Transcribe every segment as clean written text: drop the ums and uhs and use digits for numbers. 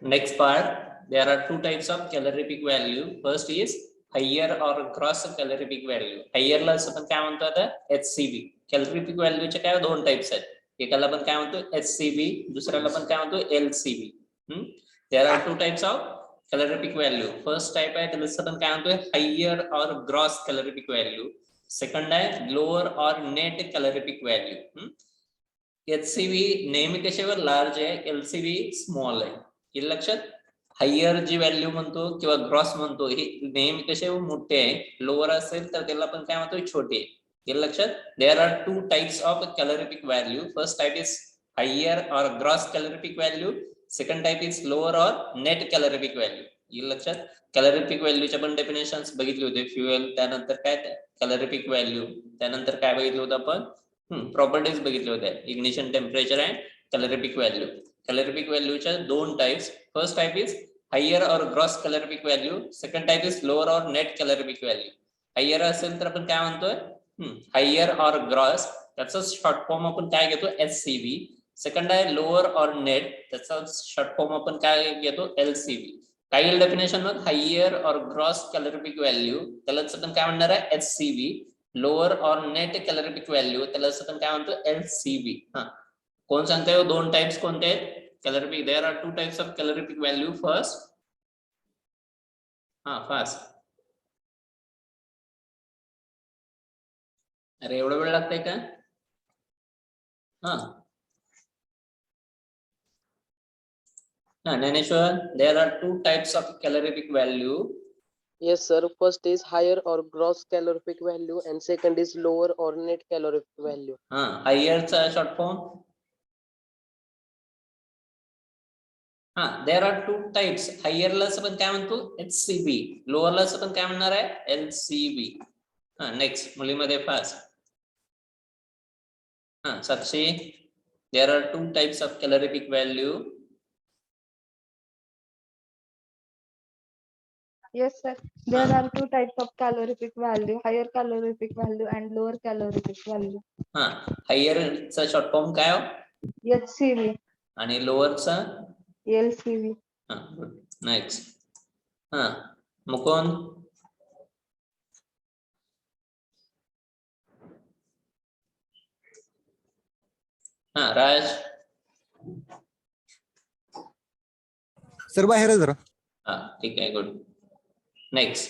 Next part, there are two types of calorific value. First is higher or gross calorific value. Higher ला आपण काय म्हणतो आता HCV. Calorific value चे काय दोन टाइप्स आहेत. एकाला आपण काय म्हणतो HCV, दुसऱ्याला आपण काय म्हणतो LCV. There are two types of calorific value. First type आहे त्याला आपण काय म्हणतो higher or gross calorific value. Second आहे lower or net calorific value. HCV नेहमी कशावर लार्ज आहे, LCV स्मॉल आहे. हे लक्षात, हायर जी व्हॅल्यू म्हणतो किंवा ग्रॉस म्हणतो हे नेहमी कसे मोठे आहे, लोअर असेल तर त्याला आपण काय म्हणतो छोटे. हे लक्षात. There are two types of calorific value. First type is higher or gross calorific value. Second type is lower or net calorific value. हे लक्षात. कॅलोरिफिक व्हॅल्यूचे पण डेफिनेशन्स बघितले होते. फ्युएल, त्यानंतर काय कॅलोरिफिक व्हॅल्यू, त्यानंतर काय बघितलं होतं आपण प्रॉपर्टीज बघितले होते, ignition temperature and calorific value. Calorific value च्या दोन types. First type is higher or gross calorific value. Second type is lower or net calorific value. Higher असेल तर आपण काय म्हणतोय हायर और ग्रॉस, त्याचा शॉर्ट फॉर्म आपण काय घेतो HCV. सेकंड आहे लोअर और नेट, त्याचा शॉर्ट फॉर्म आपण काय घेतो LCV. काही डेफिनेशन मध्ये higher or gross calorific value त्यालाच आपण काय म्हणणार आहे HCV. Lower or net calorific value त्यालाच आपण काय म्हणतो LCV. कोण सांगताय दोन टाइप्स कोणते आहेत calorific? There are two types of calorific value. First fast. अरे एवढा वेळ लागतंय का? Dnyaneshwar, there are two types of calorific value. Yes, sir. First is higher or gross calorific value, and second is lower or net calorific value. Higher चा short form. There are two types. Higher ला आपण काय म्हणतो HCV, lower ला आपण काय म्हणणार आहे LCV. नेक्स्ट मुलीमध्ये fast. Sakshi, there are two types of calorific value. Yes, sir. There are two types of calorific value, higher calorific value and lower calorific value. Higher चा शॉर्ट फॉर्म काय हो? HCV आणि लोअर चा LCV. Good. Next Mukund. Raj. Sir बाहेर जरा. ठीक आहे, good. Next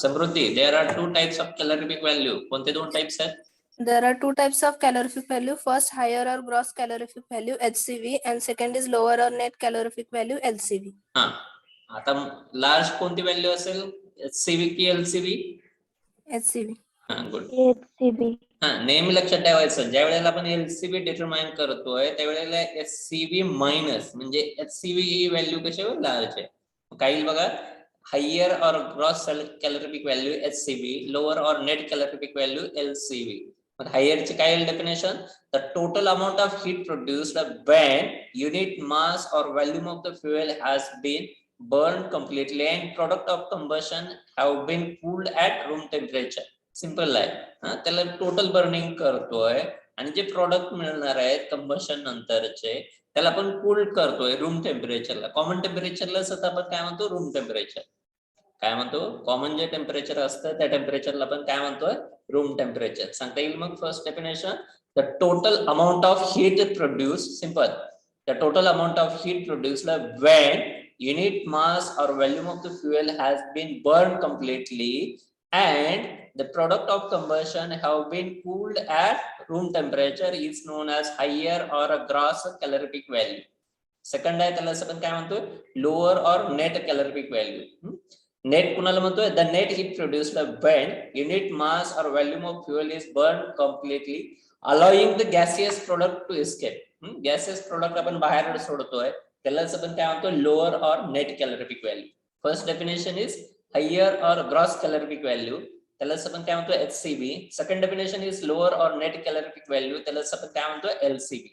Samruddhi. There are two types of calorific value. कोणते दोन टाइप्स आहेत? There are two types of calorific value. First, higher or gross calorific value (HCV), and second is lower or net calorific value (LCV). आता large कोणती value असेल, HCV की LCV? HCV. Good. HCV. नेहमी लक्षात ठेवायचं, ज्या वेळेला आपण LCV डिटरमाइन करतोय त्यावेळेला HCV मायनस म्हणजे HCV ही व्हॅल्यू कशावर लार्ज आहे. काही बघा, higher or gross calorific value HCV, lower or net calorific value LCV. Higher चे काय definition? The total amount of heat produced when unit mass or volume of the fuel has been burned completely and product of combustion have been cooled at room temperature. Simple आहे. त्याला total burning करतोय आणि जे product मिळणार आहेत combustion नंतरचे त्याला आपण कूल करतोय रूम टेम्परेचरला. कॉमन टेम्परेचरला सुद्धा आपण काय म्हणतो रूम टेम्परेचर. काय म्हणतो कॉमन जे टेम्परेचर असतं त्या टेम्परेचरला आपण काय म्हणतोय रूम टेम्परेचर. सांगता येईल मग first definition. The total amount of heat produce. Simple. The total amount of heat produced when unit mass or volume of the fuel has been burned completely and the product of combustion have been cooled at room temperature is known as higher or a gross calorific value. Second आहे त्याला आपण काय म्हणतो lower or net calorific value. Net कुणाला म्हणतोय? The net heat produced when unit mass or volume of fuel is burned completely allowing the gaseous product to escape. Gases product आपण बाहेर सोडतोय त्यालाच आपण काय म्हणतो lower or net calorific value. First definition is higher or gross calorific value, त्यालाच आपण काय म्हणतो HCV. Second definition is lower or net calorific value, त्यालाच आपण काय म्हणतो LCV.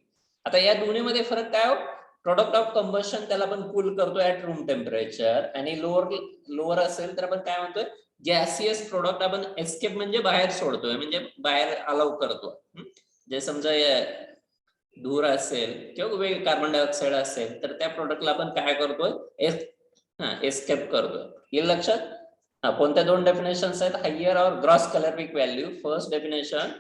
आता या दोन्ही मध्ये फरक काय हो? प्रोडक्ट ऑफ कंबशन त्याला आपण कूल करतोय ऍट रूम टेम्परेचर आणि लोअर असेल तर आपण काय म्हणतोय गॅसियस प्रोडक्ट आपण एस्केप म्हणजे बाहेर सोडतोय म्हणजे बाहेर अलाउ करतोय. जे समजा धूर असेल किंवा वेगळे कार्बन डायऑक्साईड असेल तर त्या प्रोडक्टला आपण काय करतोय एस्केप करतोय. हे लक्षात. कोणत्या दोन डेफिनेशन्स आहेत? Higher or gross calorific value. First definition,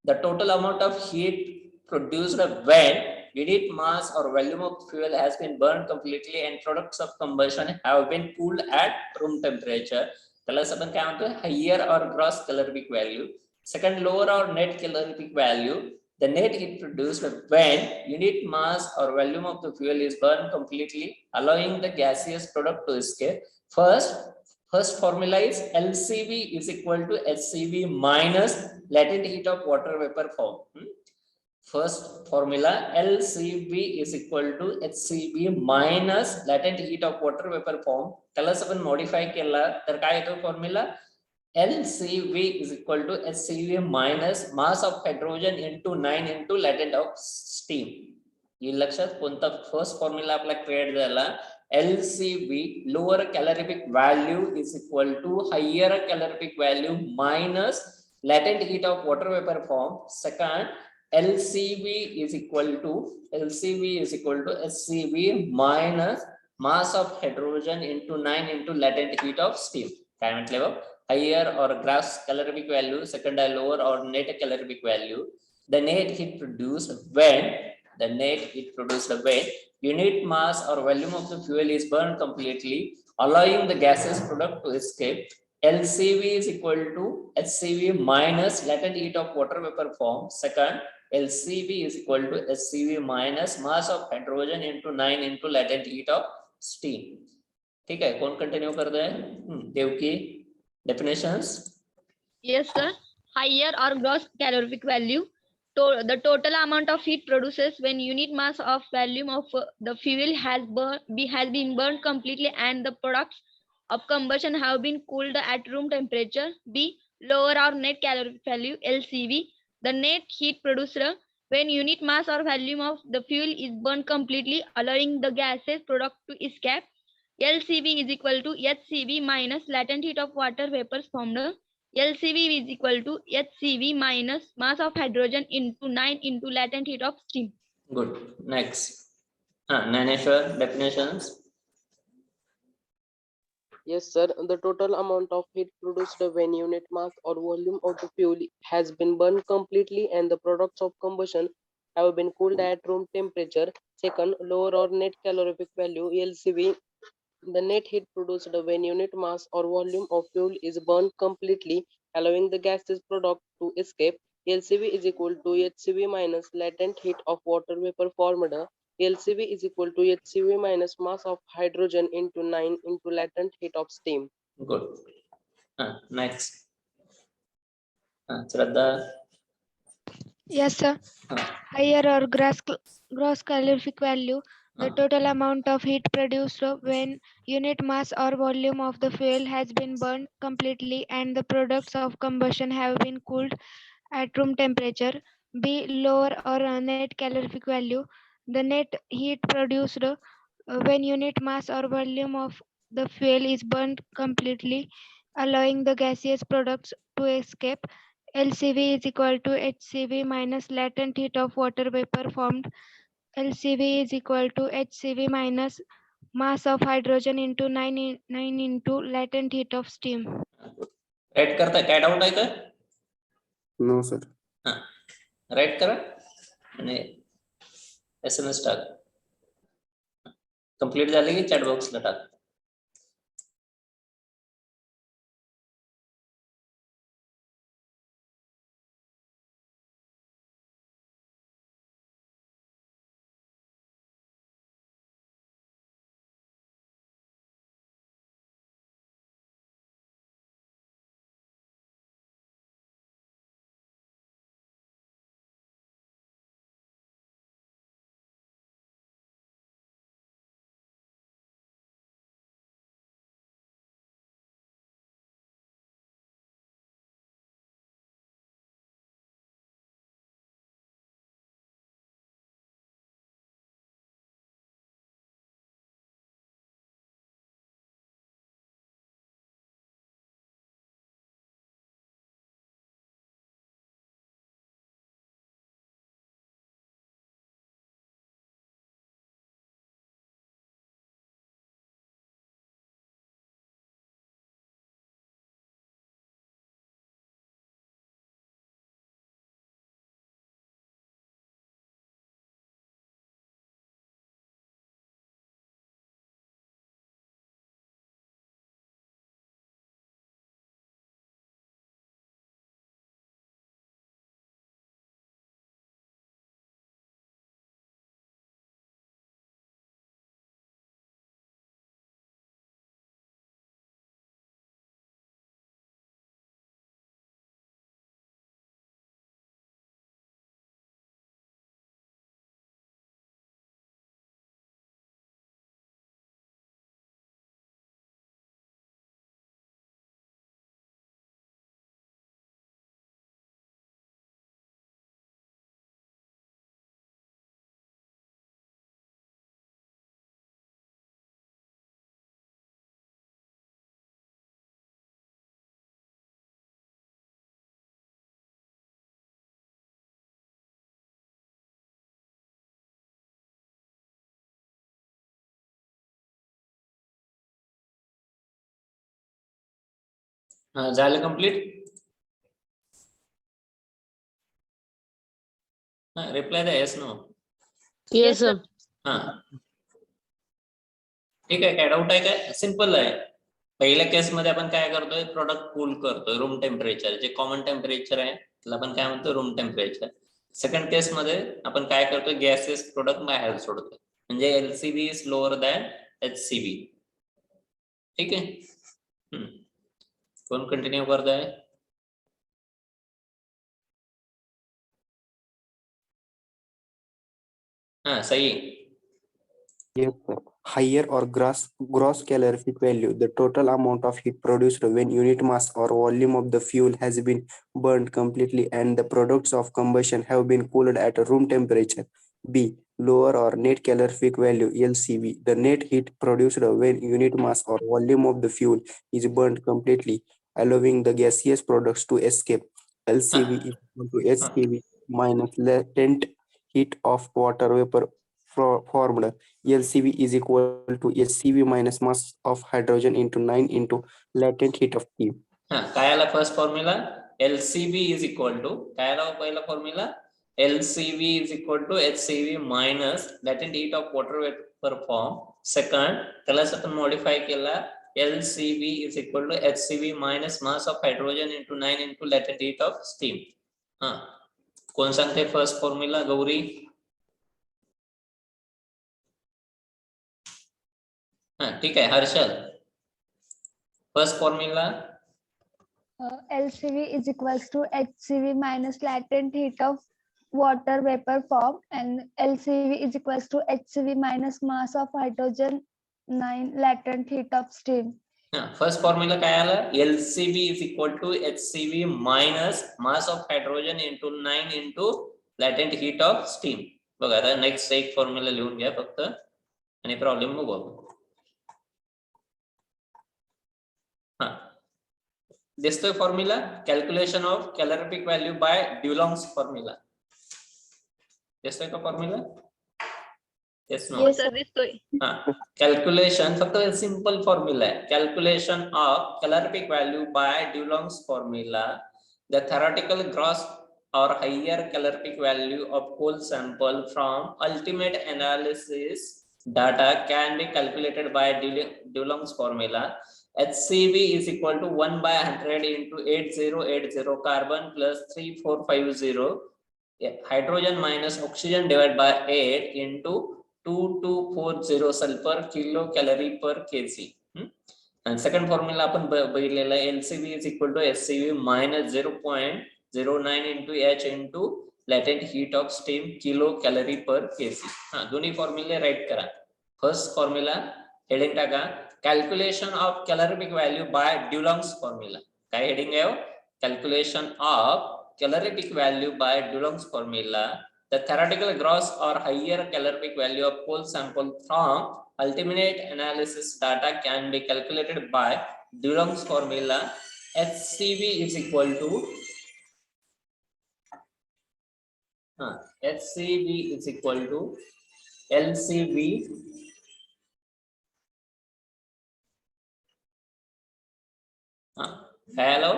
the total amount of heat produced when unit mass or volume of fuel has been burned completely and products of combustion have been cooled at room temperature. त्याला आपण काय म्हणतो? Higher or gross calorific value. Second, lower or net calorific value. The net heat produced when unit mass or volume of the fuel is burned completely, allowing the gaseous product to escape. First formula is LCV is equal to HCV minus latent heat of water vapor form. First formula, LCV is equal to HCV minus latent heat of water vapor form. त्याला आपण modify केला तर काय येतो formula? LCV is equal to HCV minus mass of hydrogen into 9 into latent of steam. हे लक्षात. कोणता first formula आपला क्रिएट झाला? LCV, lower calorific value, is equal to higher calorific value minus latent heat of water vapor form. Second, LCV is equal to HCV minus mass of hydrogen into 9 into latent heat of steam. काय म्हटले बघ? Higher or gross calorific value, second are lower or net calorific value. The net heat produced when unit mass or volume of the fuel is burned completely, allowing the gaseous product to escape. LCV is equal to HCV minus latent heat of water vapor form. Second, LCV is equal to HCV minus mass of hydrogen into 9 into latent heat of steam. ठीक है. कौन continue कर रहे हैं? Devaki, definitions. Yes, sir. Higher or gross calorific value. The total amount of heat produces when unit mass of volume of the fuel has been burned completely and the products of combustion have been cooled at room temperature. B. Lower or net calorific value, LCV. The net heat produced when unit mass or volume of the fuel is burned completely, allowing the gaseous product to escape. LCV is equal to HCV minus latent heat of water vapors formed. LCV is equal to HCV minus mass of hydrogen into 9 into latent heat of steam. Good. Next. Naneshwar, definitions. Yes, sir. The total amount of heat produced when unit mass or volume of the fuel has been burned completely and the products of combustion have been cooled at room temperature. Second, lower or net calorific value, LCV. The net heat produced when unit mass or volume of fuel is burned completely, allowing the gaseous product to escape. LCV is equal to HCV minus latent heat of water vapor formed. LCV is equal to HCV minus mass of hydrogen into 9 into latent heat of steam. Good. Next. Shraddha. Yes, sir. Higher or gross calorific value, the total amount of heat produced when unit mass or volume of the fuel has been burned completely and the products of combustion have been cooled at room temperature. B. Lower or net calorific value, the net heat produced when unit mass or volume of the fuel is burned completely, allowing the gaseous products to escape. LCV is equal to HCV minus latent heat of water vapor formed. LCV is equal to HCV minus mass of hydrogen into 9 into latent heat of steam. Write करताय? काय doubt आहे का? No sir. Right करा आणि SMS टाक. Complete झाले की chat बॉक्सला टाक. हा झालं कम्प्लीट. हा रिप्लाय द्या येस नो. Yes, sir. हा ठीक आहे. काय डाऊट आहे काय? सिंपल आहे. पहिल्या केस मध्ये आपण काय करतोय, प्रोडक्ट कूल करतोय रूम टेम्परेचर, जे कॉमन टेम्परेचर आहे त्याला आपण काय म्हणतो रूम टेम्परेचर. सेकंड केस मध्ये आपण काय करतोय, गॅसेस प्रोडक्ट बाहेर सोडतोय, म्हणजे LCB is lower than HCB. ठीक आहे. कोण कंटिन्यू करताय? हा सही. Yes, sir. Higher or gross calorific value, the total amount of heat produced when unit mass or volume of the fuel has been burned completely and the products of combustion have been cooled at a room temperature. B. Lower or net calorific value (LCV), the net heat produced when unit mass or volume of the fuel is burned completely, allowing the gaseous products to escape. LCV is equal to HCV minus latent heat of water vapor formed. LCV is equal to HCV minus mass of hydrogen into 9 into latent heat of steam. हा काय आला first formula? LCV is equal to काय आला पहिला formula? LCV is equal to HCV minus latent heat of water vapour form. Second त्यालाच आपण modify केला, LCV is equal to HCV minus mass of hydrogen into 9 into latent heat of steam. हा कोण सांगते first formula? Gauri. हा ठीक आहे. Harshal first formula. LCV is equals to HCV minus latent heat of water vapor form, and LCV is equals to HCV minus mass of hydrogen 9 latent heat of steam. First formula काय आला? LCV is equal to HCV minus mass of hydrogen into 9 into latent heat of steam. बघा आता next एक formula लिहून घ्या फक्त आणि problem बघू आपण. हा दिसतोय formula? Calculation of calorific value by Dulong's formula. दिसतोय का formula? Yes no. Yes, sir. दिसतोय. Calculation फक्त सिंपल फॉर्म्युला आहे. Calculation of calorific value by Dulong's formula. The theoretical gross or higher calorific value of whole sample from ultimate analysis data can be calculated by Dulong's formula. HCV is equal to 1 by 100 into 8080 carbon plus 3450 hydrogen minus oxygen divided by 8 into 2240 sulfur kilo calorie per kg. And second formula आपण बघितलेला आहे, LCV is equal to SCV minus 0.09 into H into latent heat of steam kilo calorie per kg. हा दोन्ही फॉर्म्युले write करा. First formula heading टाका, calculation of calorific value by Dulong's formula. काय heading आहे? कॅल्क्युलेशन ऑफ calorific value by Dulong's formula. The theoretical gross or higher calorific value of whole sample from ultimate analysis data can be calculated by Dulong's formula. HCV is equal to HCV is equal to LCV hello.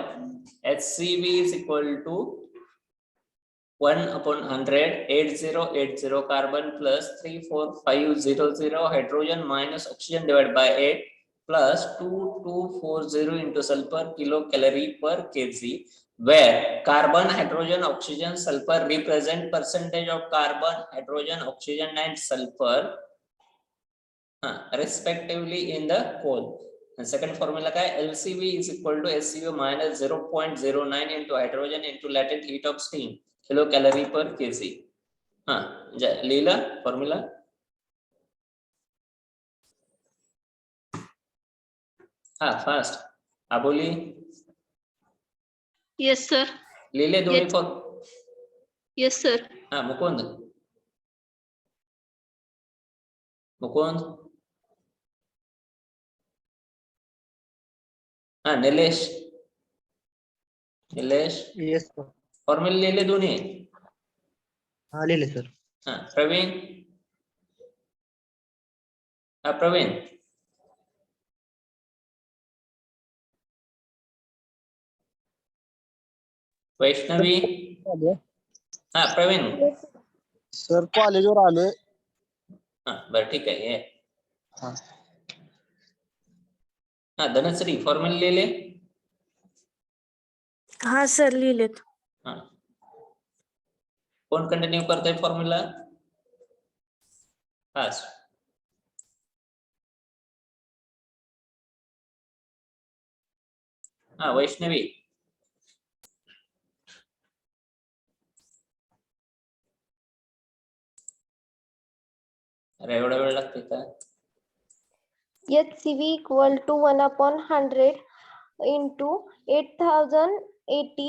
HCV is equal to 1 upon 100 8080 carbon plus 34500 hydrogen minus oxygen divided by 8 plus 2240 into sulfur kilocalorie per kg, where carbon, hydrogen, oxygen, sulfur represent percentage of carbon, hydrogen, oxygen and sulfur respectively in the whole. And second formula काय? LCV is equal to SCV minus 0.09 into hydrogen into latent heat of steam kilocalorie per kg. लिहिला formula? Fast आबोली. Yes, sir. लिहिले दोन्ही Yes. Form? Yes, sir. Mukund. Mukund. Nilesh. Nilesh yes sir. Formula लिहिले दोन्ही? हा लिहिले sir. Pravin. Pravin Vaishnavi हा Pravin sir कॉलेजवर आलोय. हा बरं ठीक आहे ये. हा. हा धनश्री फॉर्म्युला लिहिले. हा सर लिहिलेत. हा कोण कंटिन्यू करतोय फॉर्म्युला. हा हा वैष्णवी अरे एवढा वेळ लागते का. HCV equal to 1/100 into 8080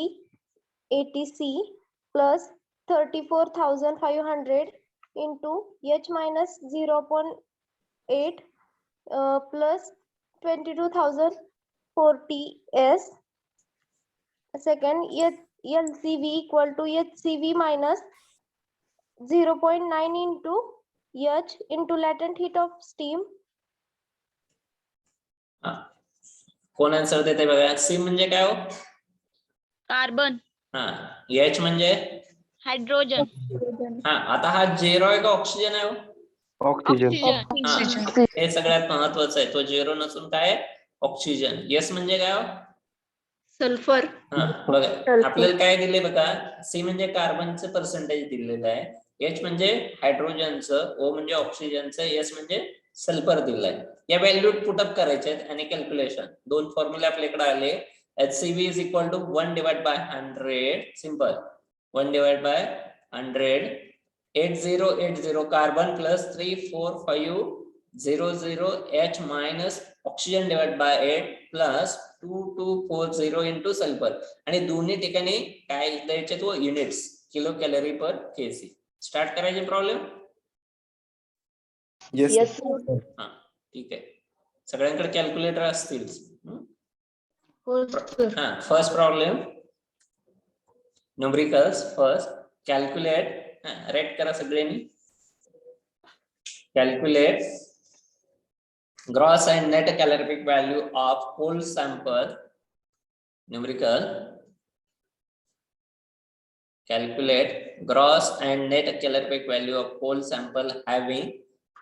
80C plus 34,500 into H minus 0.8 plus 22,040 S. Second, LCV equal to HCV minus 0.9 into H into latent heat of steam. हा कोण आन्सर देते बघा. सी म्हणजे काय हो. कार्बन. हा एच म्हणजे हायड्रोजन. हा आता हा झिरो आहे का ऑक्सिजन आहे हो. ऑक्सिजन. हा हे सगळ्यात महत्वाचं आहे. तो झिरो नसून काय ऑक्सिजन. यस म्हणजे काय हो. सल्फर. हा बघा आपल्याला काय दिले बघा. सी म्हणजे कार्बनचं पर्सेंटेज दिलेलं आहे. एच म्हणजे हायड्रोजनचं, ओ म्हणजे ऑक्सिजनचं, एस म्हणजे सल्फर दिलंय. या व्हॅल्यू पुटअप करायचे आहेत आणि कॅल्क्युलेशन. दोन फॉर्म्युले आपल्याकडे आले. HCV is equal to 1 divided by 100 simple 1 divided by 100 8080 carbon plus 34,500 H minus oxygen divided by 8 plus 2240 into sulfur. आणि दोन्ही ठिकाणी काय द्यायचे तो युनिट्स किलो कॅलरी पर केसी. स्टार्ट करायचे प्रॉब्लेम. Yes. हा ठीक आहे. सगळ्यांकडे कॅल्क्युलेटर असतील. हा first problem numericals. First calculate. Write करा सगळ्यांनी. Calculate gross and net calorific value of whole sample. Numerical. Calculate gross and net calorific value of whole sample having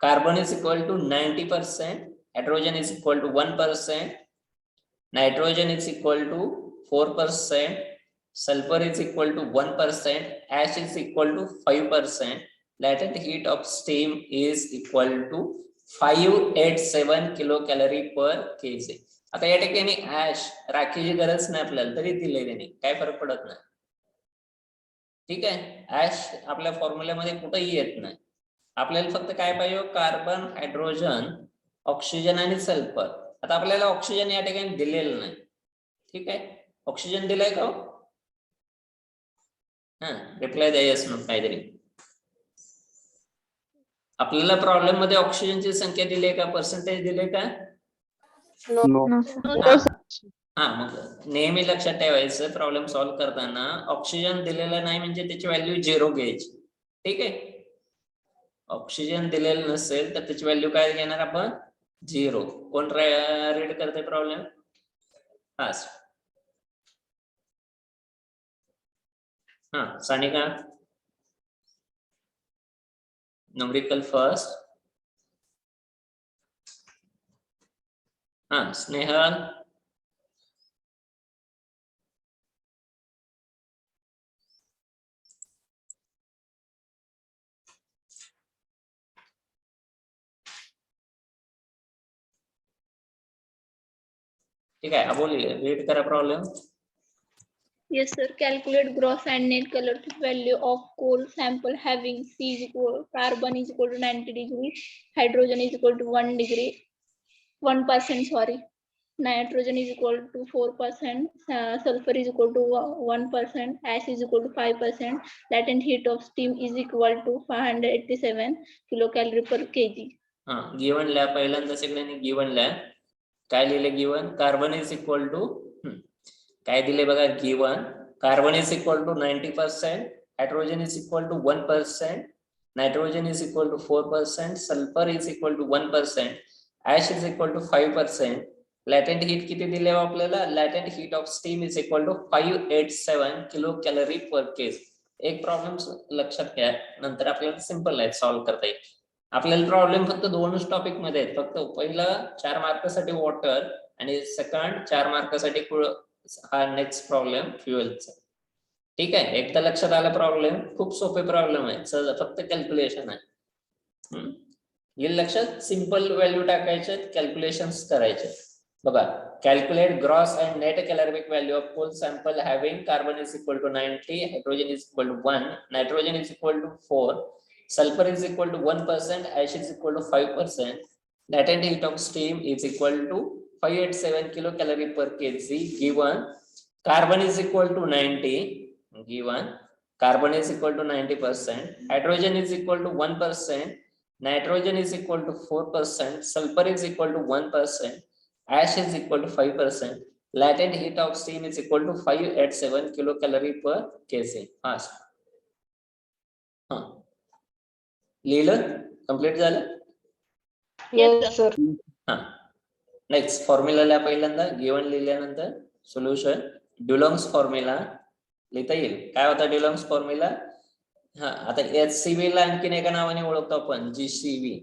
carbon is equal to 90%, hydrogen is equal to 1%, nitrogen is equal to 4%, sulfur is equal to 1%, ash is equal to 5%, latent heat of steam is equal to 587 kilo calorie per KG. आता या ठिकाणी ash राखीची गरज नाही आपल्याला तरी दिले त्याने काय फरक पडत नाही. ठीक आहे. ऍश आपल्या फॉर्म्युल्यामध्ये कुठेही येत नाही. आपल्याला फक्त काय पाहिजे कार्बन, हायड्रोजन, ऑक्सिजन आणि सल्फर. आता आपल्याला ऑक्सिजन या ठिकाणी दिलेलं नाही. ठीक आहे. ऑक्सिजन दिलंय का. हा रिप्लाय द्यायच मग काहीतरी. आपल्याला प्रॉब्लेम मध्ये ऑक्सिजनची संख्या दिली आहे का पर्सेंटेज दिले का. No. हा मग नेहमी लक्षात ठेवायचं प्रॉब्लेम सॉल्व्ह करताना ऑक्सिजन दिलेलं नाही म्हणजे त्याची व्हॅल्यू 0 घ्यायची. ठीक आहे. ऑक्सिजन दिलेलं नसेल तर त्याची व्हॅल्यू काय घेणार आपण 0. कोण रीड करते प्रॉब्लेम. हा सानिका. Numerical first. हा स्नेहल. ठीक आहे. अबोली रीड करा problem. Yes, sir. Calculate gross and net calorific value of coal sample having C is equal, carbon is equal to 90 degrees, hydrogen is equal to 1%, sorry. Nitrogen is equal to 4%, sulfur is equal to 1%, ash is equal to 5%, latent heat of steam is equal to 587 kilocalorie per kg. हा given ल्या पहिल्यांदा सगळ्यांनी given ल्या काय लिहिले. Given carbon is equal to काय दिले बघा. Given carbon is equal to 90%, hydrogen is equal to 1%, nitrogen is equal to 4%, sulphur is equal to 1%, ash is equal to 5%, latent heat किती दिले आपल्याला? Latent heat of steam is equal to 587 kilo calorie per KG. एक problem लक्षात घ्या, नंतर आपल्याला simple आहे solve करता येईल. आपल्याला प्रॉब्लेम फक्त दोनच टॉपिक मध्ये आहेत. फक्त पहिला 4 मार्कासाठी वॉटर आणि सेकंड 4 मार्कासाठी हा नेक्स्ट प्रॉब्लेम फ्युएलचा. ठीक आहे, एकदा लक्षात आला प्रॉब्लेम, खूप सोपे प्रॉब्लेम आहे, सहज फक्त कॅल्क्युलेशन आहे. येईल लक्षात. सिंपल व्हॅल्यू टाकायचे, कॅल्क्युलेशन्स करायचे. बघा, calculate gross and net calorific value of coal sample having carbon is equal to 90, hydrogen is equal to 1, nitrogen is equal to 4, sulfur is equal to 1%, ash is equal to 5%, latent heat of steam is equal to 587 kilocalorie per kg, given carbon is equal to 90, given carbon is equal to 90%, hydrogen is equal to 1%, nitrogen is equal to 4%, sulfur is equal to 1%, ash is equal to 5%, latent heat of steam is equal to 587 kilocalorie per kg. Fast. लिहिलं? Complete झालं? Yes, sir. हा, next formula लिहा पहिल्यांदा. Given लिहिल्यानंतर solution. ड्युलॉंग्स formula लिहिता येईल. काय होता ड्युलॉंग्स फॉर्म्युला? हा, आता HCV ला आणखीन एका नावाने ओळखतो आपण, GCV.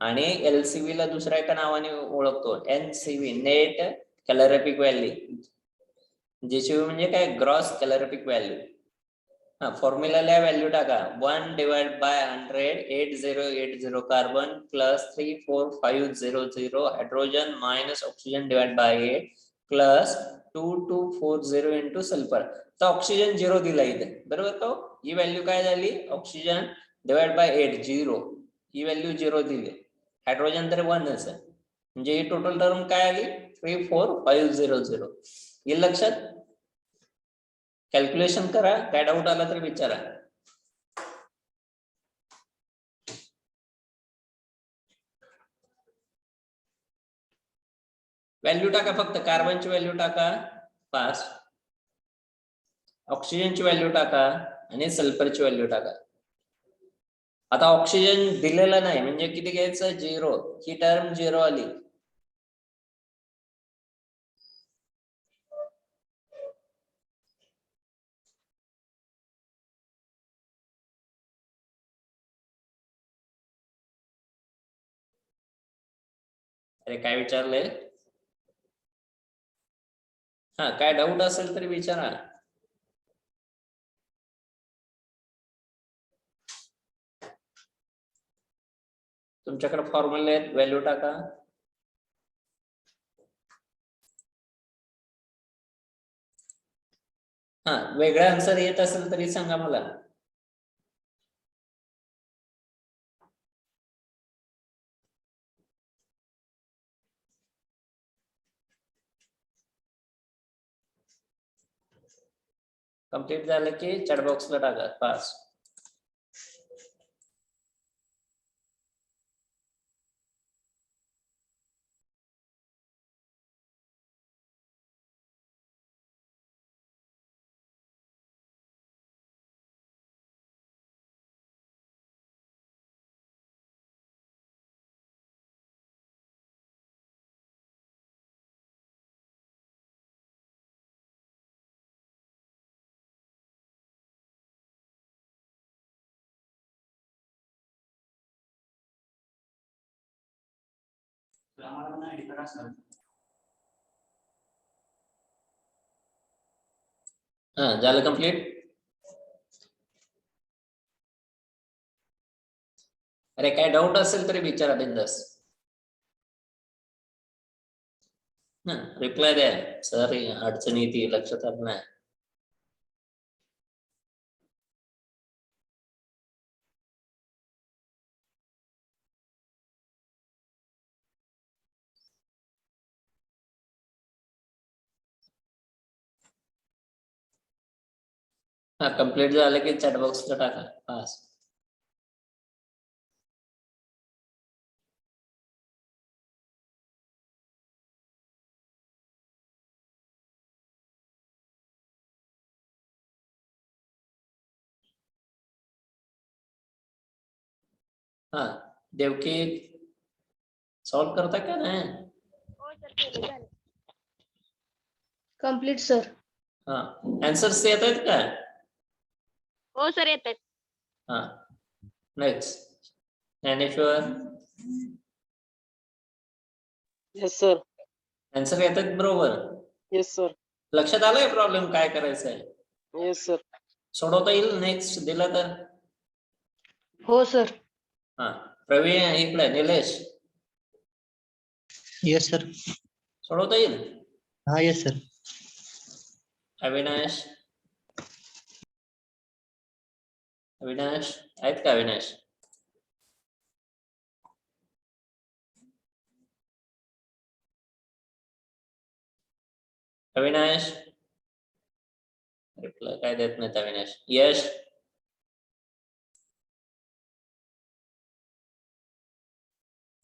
आणि LCV ला दुसऱ्या एका नावाने ओळखतो, NCV, net calorific value. GCV म्हणजे काय? Gross calorific value. फॉर्म्युला लिहा, व्हॅल्यू टाका. 1 divided by 100, 8080 carbon plus 34500 hydrogen minus oxygen divide by 8 plus 2240 into sulphur. तर ऑक्सिजन 0 दिला इथे, बरोबर का? ही व्हॅल्यू काय झाली? ऑक्सिजन डिवाइड बाय 8 0, ही व्हॅल्यू 0 दिली. हायड्रोजन तर 1च आहे, म्हणजे ही टोटल टर्म काय आली? 34500. हे लक्षात. कॅल्क्युलेशन करा, काय डाऊट आला तर विचारा. व्हॅल्यू टाका, फक्त कार्बनची व्हॅल्यू टाका 5, ऑक्सिजनची व्हॅल्यू टाका आणि सल्फरची व्हॅल्यू टाका. आता ऑक्सिजन दिलेला नाही म्हणजे किती घ्यायचं? 0. ही टर्म 0 आली. अरे काय विचारलंय? हा, काय डाऊट असेल तरी विचारा. तुमच्याकडे फॉर्म्युला आहेत, व्हॅल्यू टाका. हा, वेगळा आन्सर येत असेल तरी सांगा मला. कंप्लीट झालं की चॅट बॉक्सला टाका पास. हा, झालं कंप्लीट. अरे काय डाऊट असेल तरी विचारा बिंदास. रिप्लाय द्या. सर अडचणी येते, लक्षात आलं नाही. हा, कंप्लीट झालं की चॅट बॉक्सला टाका पास. हा, देवकी सॉल्व करता का नाही? Complete, sir. हा आन्सर्स येत आहेत का? हो सर येत आहेत. हा next Dnyaneshwar Yes, sir. Answer येत आहेत बरोबर. Yes, sir. लक्षात आलंय प्रॉब्लेम काय करायचंय? Yes, sir. सोडवता येईल नेक्स्ट दिला तर. हो sir. हा प्रवीण इकडे निलेश येस सर. सोडवता येईल. हा येस सर. अविनाश अविनाश आहेत का अविनाश? अविनाश रिप्लाय काय देत नाहीत अविनाश. यश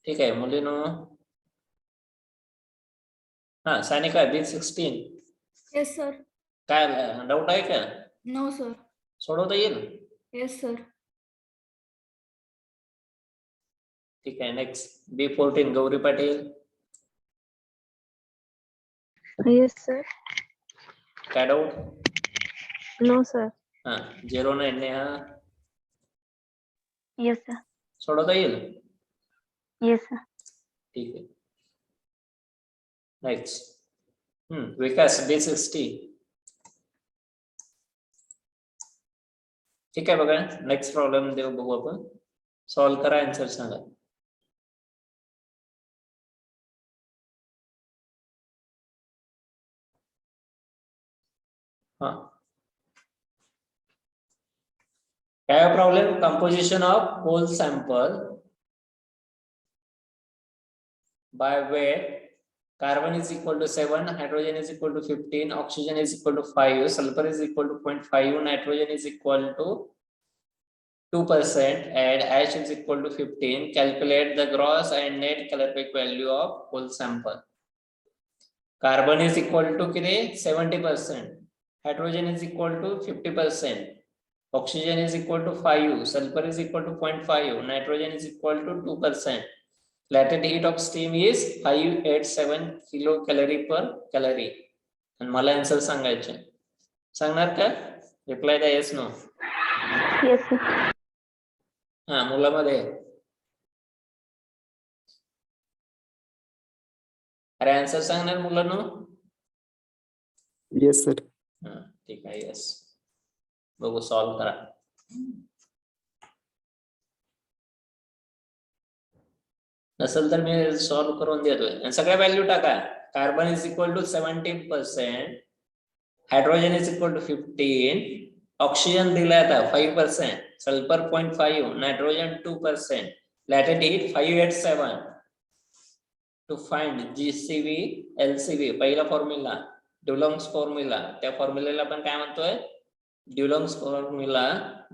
ठीक आहे मुलीनो. हा सानिका B16 Yes, sir. काय डाऊट आहे का? No, sir. सोडवता येईल. Yes, sir. ठीक आहे next B14 Gauri Patil Yes, sir. काय डाऊट? No, sir. हा 09 नेहा Yes, sir. सोडवता येईल. Yes, sir. ठीक आहे नेक्स्ट विकास B60 ठीक आहे बघा नेक्स्ट प्रॉब्लेम देऊ बघू आपण. सॉल्व करा आन्सर सांगा. हा काय problem? Composition of whole sample by weight. Carbon is equal to 7, hydrogen is equal to 15, oxygen is equal to 5, sulfur is equal to 0.5, nitrogen is equal to 2%, and ash is equal to 15. Calculate the gross and net calorific value of whole sample. Carbon is equal to 70%, hydrogen is equal to 50%, oxygen is equal to 5, sulfur is equal to 0.5, nitrogen is equal to 2%. Latent heat of steam is 587 kilocalorie per calorie. आणि मला answer सांगायचे. सांगणार का? Reply द्या yes no. Yes, sir. हा मुलामध्ये अरे answer सांगणार मुलांनो. Yes, sir. हा ठीक आहे येस. बघू सॉल्व करा. नसेल तर मी सॉल्व करून देतोय. सगळ्या व्हॅल्यू टाका. Carbon is equal to 17%, hydrogen is equal to 15, oxygen दिलाय आता 5%, sulphur 0.5, nitrogen 2%, latent heat 587. To find GCV LCV पहिला फॉर्म्युला ड्युलॉंग्स फॉर्म्युला. त्या फॉर्म्युलेला आपण काय म्हणतोय? Dulong's formula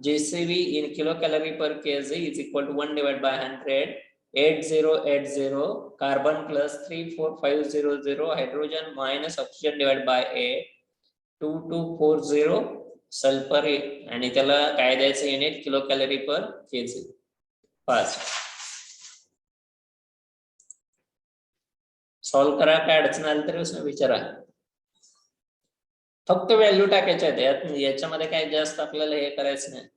GCV in kilocalorie per kg is equal to 1 divided by 100. 8080 carbon plus 34500 hydrogen minus oxygen divided by 8 2240 sulphur आणि त्याला काय द्यायचं युनिट? किलो कॅलरी पर केजी. फास्ट सॉल्व करा. काय अडचण आली तर विचारा. फक्त व्हॅल्यू टाकायच्या आहेत याच्यामध्ये काय जास्त आपल्याला हे करायचं नाही.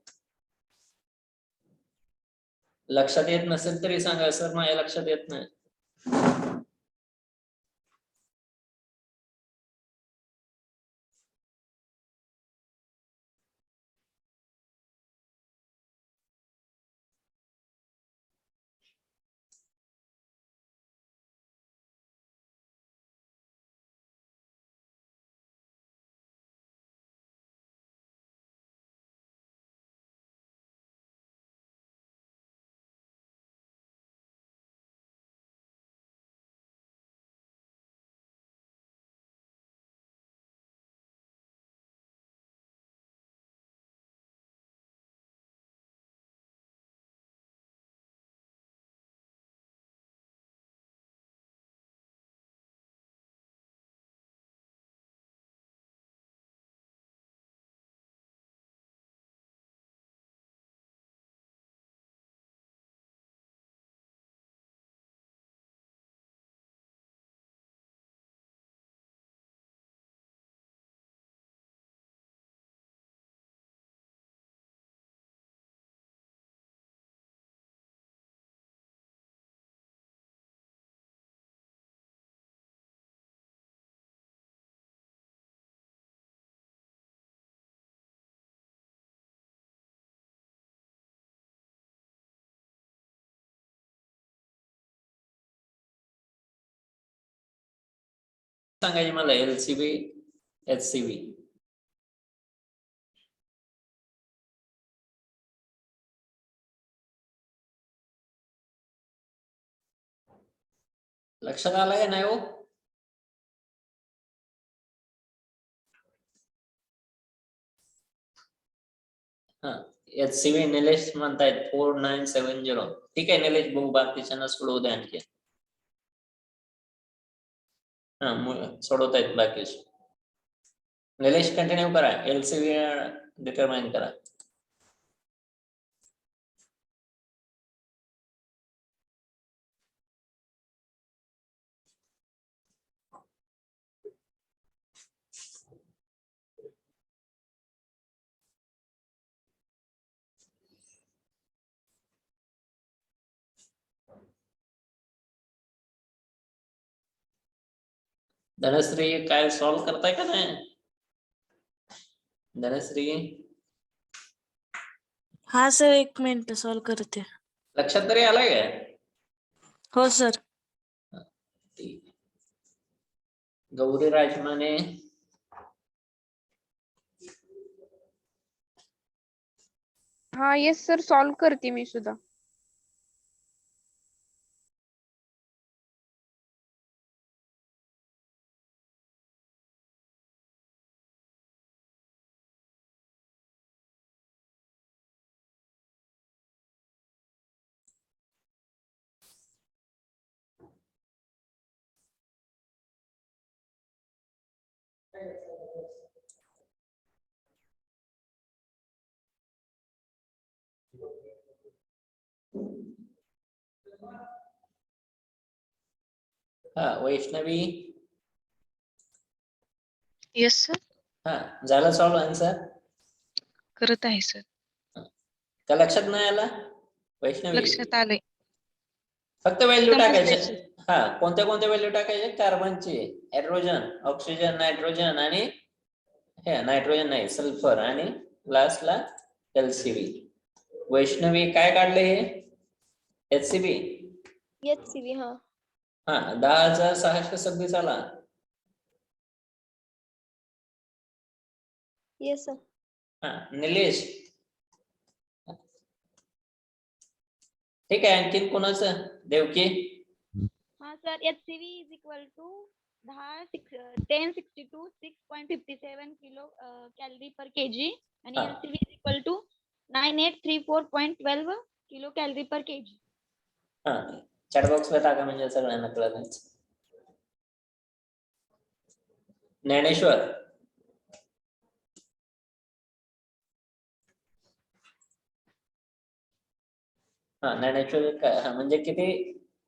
लक्षात येत नसेल तरी सांगा सर माझ्या लक्षात येत नाही. सांगायची मला एलसीबी एचसीबी. लक्षात आलं का नाही हो? हा एचसीबी निलेश म्हणतायत 4970. ठीक आहे निलेश, बघू बाकीच्यांना सोडवू द्या आणखी. हा सोडवतायत बाकी. निलेश कंटिन्यू करा, एलसीबी डिटरमाइन करा. धनश्री काय सॉल्व करताय का नाही? धनश्री हा सर, 1 मिनिट सॉल्व करते. लक्षात तरी आलाय का? हो सर. गौरी राजमाने हा येस सर, सॉल्व करते मी सुद्धा. हा वैष्णवी. येस सर, हा झालं सॉल्व आन्सर? करत आहे सर. का लक्षात नाही आला वैष्णवी? लक्षात आलंय. फक्त व्हॅल्यू समजलंय टाकायचे. सर. हा कोणत्या कोणत्या व्हॅल्यू टाकायचे? कार्बनची, हायड्रोजन, ऑक्सिजन, नायट्रोजन आणि हे नायट्रोजन नाही सल्फर, आणि लास्टला एलसीबी. वैष्णवी काय काढले हे? एचसीबी. HCV हा. हा 10,626 आला. Yes sir. हा निलेश. ठीक आहे, आणखीन कोणाचं? देवकी. हा sir, HCV is equal to 1062 6.57 kilo calorie per KG आणि हा. LCV is equal to 9834.12 kilo calorie per KG. हा चॅट बॉक्स ला टाका म्हणजे सगळ्यांना कळलं. ज्ञानेश्वर. हा ज्ञानेश्वर काय? हा म्हणजे किती?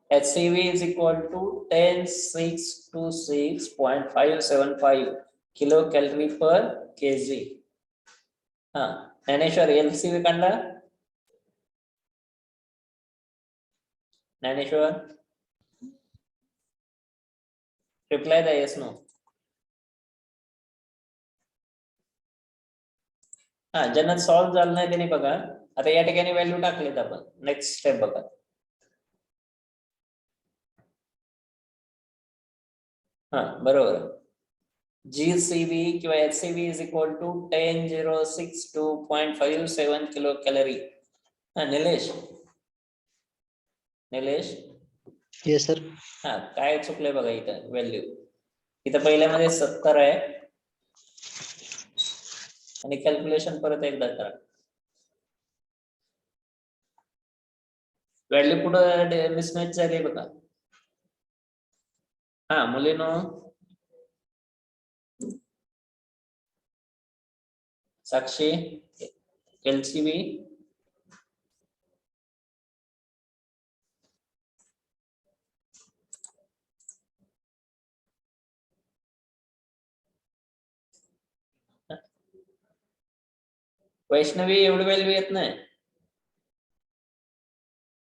HCV is equal to 10626.575 kilo calorie per KG. हा ज्ञानेश्वर एलसीबी काढला? ज्ञानेश्वर रिप्लाय द्या, येस नो. हा ज्यांना सॉल्व्ह झालं नाही त्यांनी बघा. आता या ठिकाणी व्हॅल्यू टाकलेत आपण. नेक्स्ट स्टेप बघा. हा बरोबर. GCV किंवा HCV is equal to 10062.57 kilo calorie. हा निलेश. निलेश. Yes sir. हा काय चुकलंय बघा इथं व्हॅल्यू. इथं पहिल्यामध्ये 70 आहे आणि कॅल्क्युलेशन परत एकदा करा. व्हॅल्यू कुठं मिसमॅच झाली बघा. हा मुलीनो साक्षी एलसीबी. वैष्णवी एवढी व्हॅल्यू येत नाही.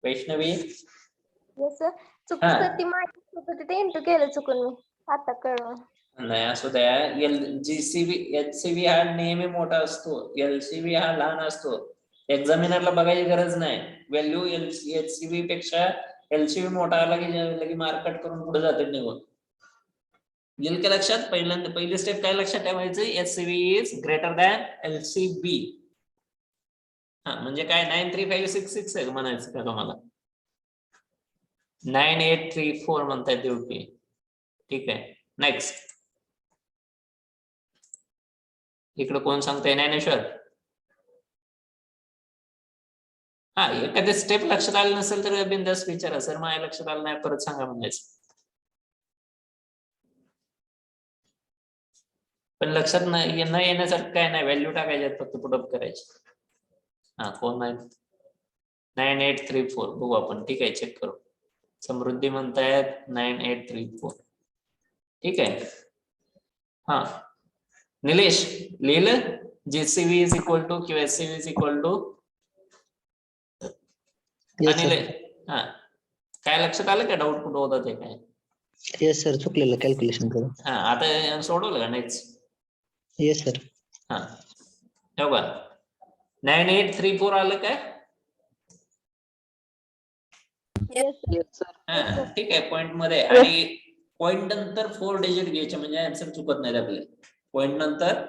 वैष्णवी. Yes sir. चुकून हा. सर ती माहिती होती ते इंटू केलं चुकून मी. आता कळलं. नाही असू द्या. जीसीबी एचसीबी हा नेहमी मोठा असतो, एलसीबी हा लहान असतो. एक्झामिनरला बघायची गरज नाही. व्हॅल्यू एचसीबी पेक्षा एलसीबी मोठा आला की मार्क कट करून पुढे जाते निघून. येईल का लक्षात? पहिली स्टेप काय लक्षात ठेवायचं? SCB is greater than LCB. हा म्हणजे काय 93566 आहे म्हणायचं का तुम्हाला? 9834 म्हणताय ड्युटी. ठीक आहे. नेक्स्ट इकडे कोण सांगताय? ज्ञानेश्वर. हा एखाद्या स्टेप लक्षात आलं नसेल तर बिंदास विचारा, सर माझ्या लक्षात आलं नाही परत सांगा म्हणायचं. पण लक्षात न येण्यासारखं काय नाही, व्हॅल्यू टाकायच्यात फक्त पुटअप करायची. हा कोण नाही? 9834 बघू आपण. ठीक आहे, चेक करू. समृद्धी म्हणतायत 9834. ठीक आहे. हा निलेश लिहिलं? जेसीबी इज इक्वल टू किंवा एससीबी इज इक्वल टू येस आणि सर. हा काय लक्षात आलं का? डाऊट कुठं होता ते काय? येस सर, चुकलेलं कॅल्क्युलेशन करून. हा आता सोडवलं का? नेक्स्ट. Yes sir. हा हो का? 9834 आलं काय? Yes, sir. हा ठीक आहे. पॉइंट मध्ये आणि पॉइंट नंतर 4 डिजिट घ्यायचे म्हणजे आन्सर चुकत नाही आपले. पॉइंट नंतर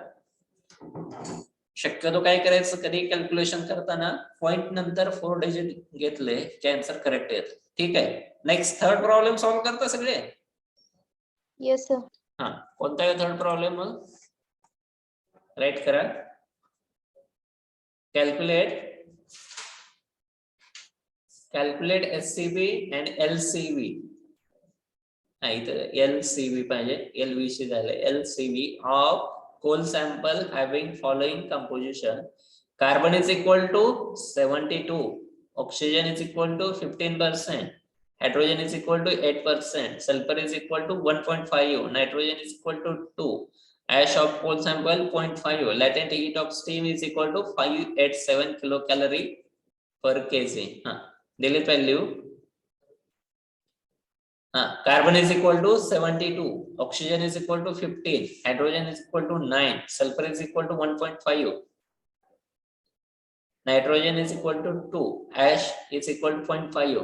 शक्यतो काय करायचं, कधी कॅल्क्युलेशन करताना पॉइंट नंतर 4 डिजिट घेतले की आन्सर करेक्ट येत. ठीक आहे. नेक्स्ट थर्ड प्रॉब्लेम सॉल्व्ह करता सगळे? Yes, sir. हा कोणता आहे थर्ड प्रॉब्लेम? मग राईट करा. Calculate SCB and LCB. इथं एलसीबी पाहिजे, एलव्हीसी झालं. LCB of coal sample having following composition: carbon is equal to 72, oxygen is equal to 15%, hydrogen is equal to 8%, sulfur is equal to 1.5, nitrogen is equal to 2, ash of coal sample 0.5, latent heat of steam is equal to 587 kilocalorie per kg. Delete value. Carbon is equal to 72, oxygen is equal to 15, hydrogen is equal to 9, sulfur is equal to 1.5, nitrogen is equal to 2, ash is equal to 0.5.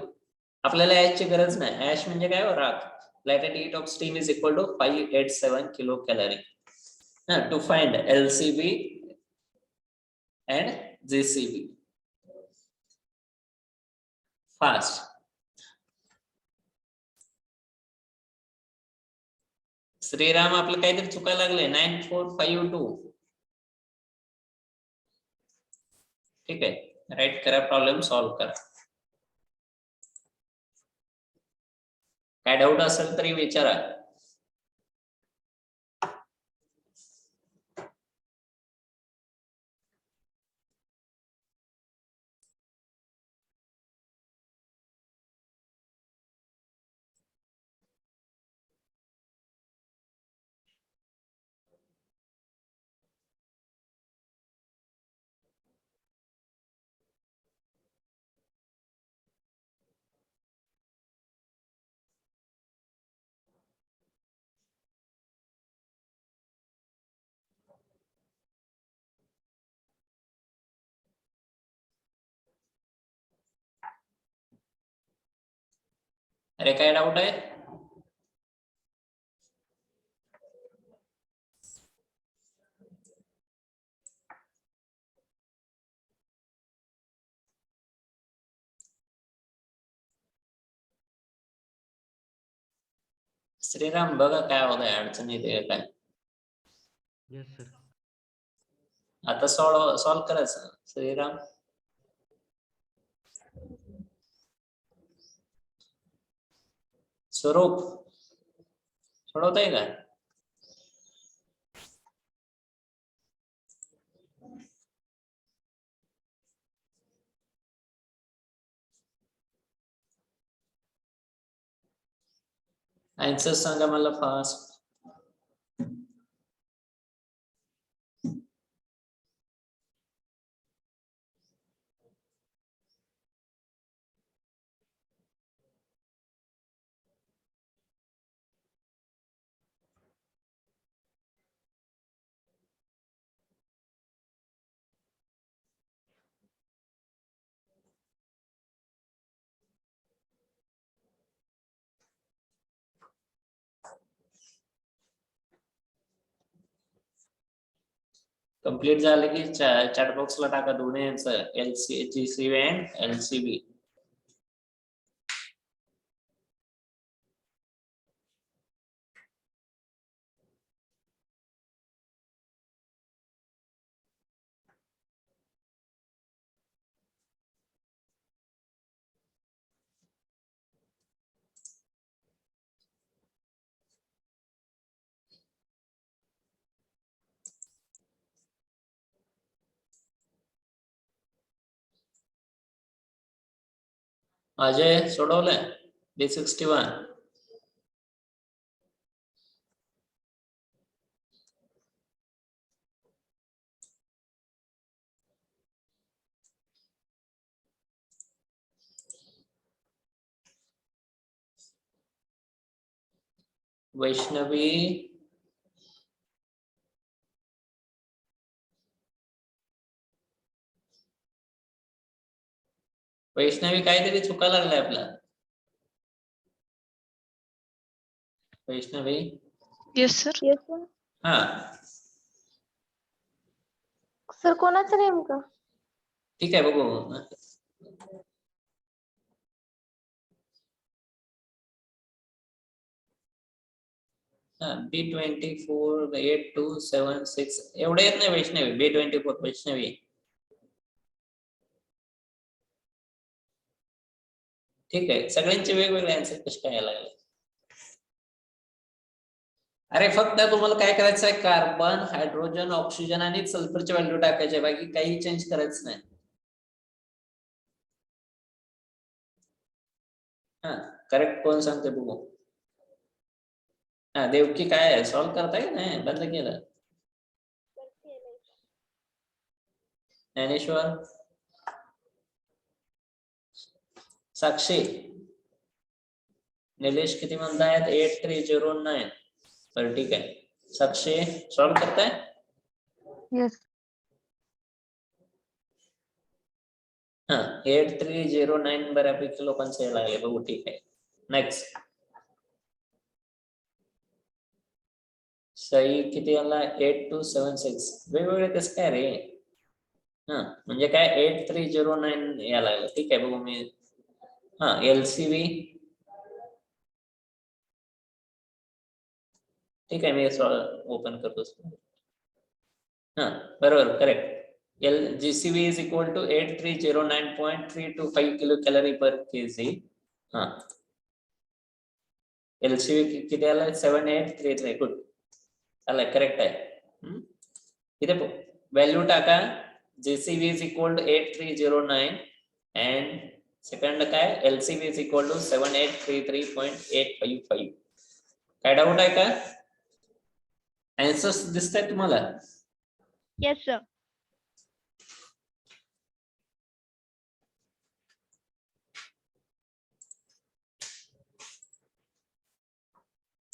आपल्याला ash ची गरज नाही. ash म्हणजे काय? राख. latent heat of steam is equal to 587 kilocalorie. To find LCB and GCB. Fast. Shriram आपलं काहीतरी चुकायला लागलंय. 9452. ठीक आहे. राईट करा, प्रॉब्लेम सॉल्व्ह करा. काय डाऊट असेल तरी विचारा. अरे काय डाऊट आहे? श्रीराम बघा काय होत आहे, अडचण येते काय? आता सॉल्व्ह करायचं श्रीराम. स्वरूप सोडवताय का? आन्सर सांगा मला फास्ट. कम्प्लीट झालं की चॅट बॉक्सला टाका दोन्ही answer GCV and LCV. Ajay सोडवलंय D61. वैष्णवी काहीतरी चुका लागलाय आपला. Vaishnavi yes sir. Yes sir. हा सर कोणाचं नेमकं? ठीक आहे बघू. B24 8276 एवढे येत नाही वैष्णवी. B24 वैष्णवी ठीक आहे. सगळ्यांचे वेगवेगळे आन्सर कसे काय यायला लागले? अरे फक्त तुम्हाला काय करायचं आहे, कार्बन, हायड्रोजन, ऑक्सिजन आणि सल्फरचे व्हॅल्यू टाकायचे, बाकी काही चेंज करायचं नाही. हा करेक्ट कोण सांगते बघू. हा देवकी काय आहे, सॉल्व करताय की नाही? बंद केलं. ज्ञानेश्वर, साक्षी, निलेश किती म्हणतायत? 8309. बरं ठीक आहे. साक्षी सॉल्व करताय? Yes. हा 8309 बऱ्यापैकी लोकांचे यायला लागले बघू. ठीक आहे. नेक्स्ट सई किती आला? 8276. वेगवेगळे कसं काय रे? हा म्हणजे काय 8309 यायला लागलं. ठीक आहे बघू मी. हा LCV ठीक आहे, मी ओपन करतो. हा बरोबर correct. GCV is equal to 8309.325 kilocalorie per kg. हा LCV किती आला? 7833. गुड आलाय, करेक्ट आहे. इथे व्हॅल्यू टाका. GCV is equal to 8309 and second काय LCV is equal to 7833.855. काय डाऊट आहे का? आन्सर्स दिसतायत तुम्हाला? Yes, sir.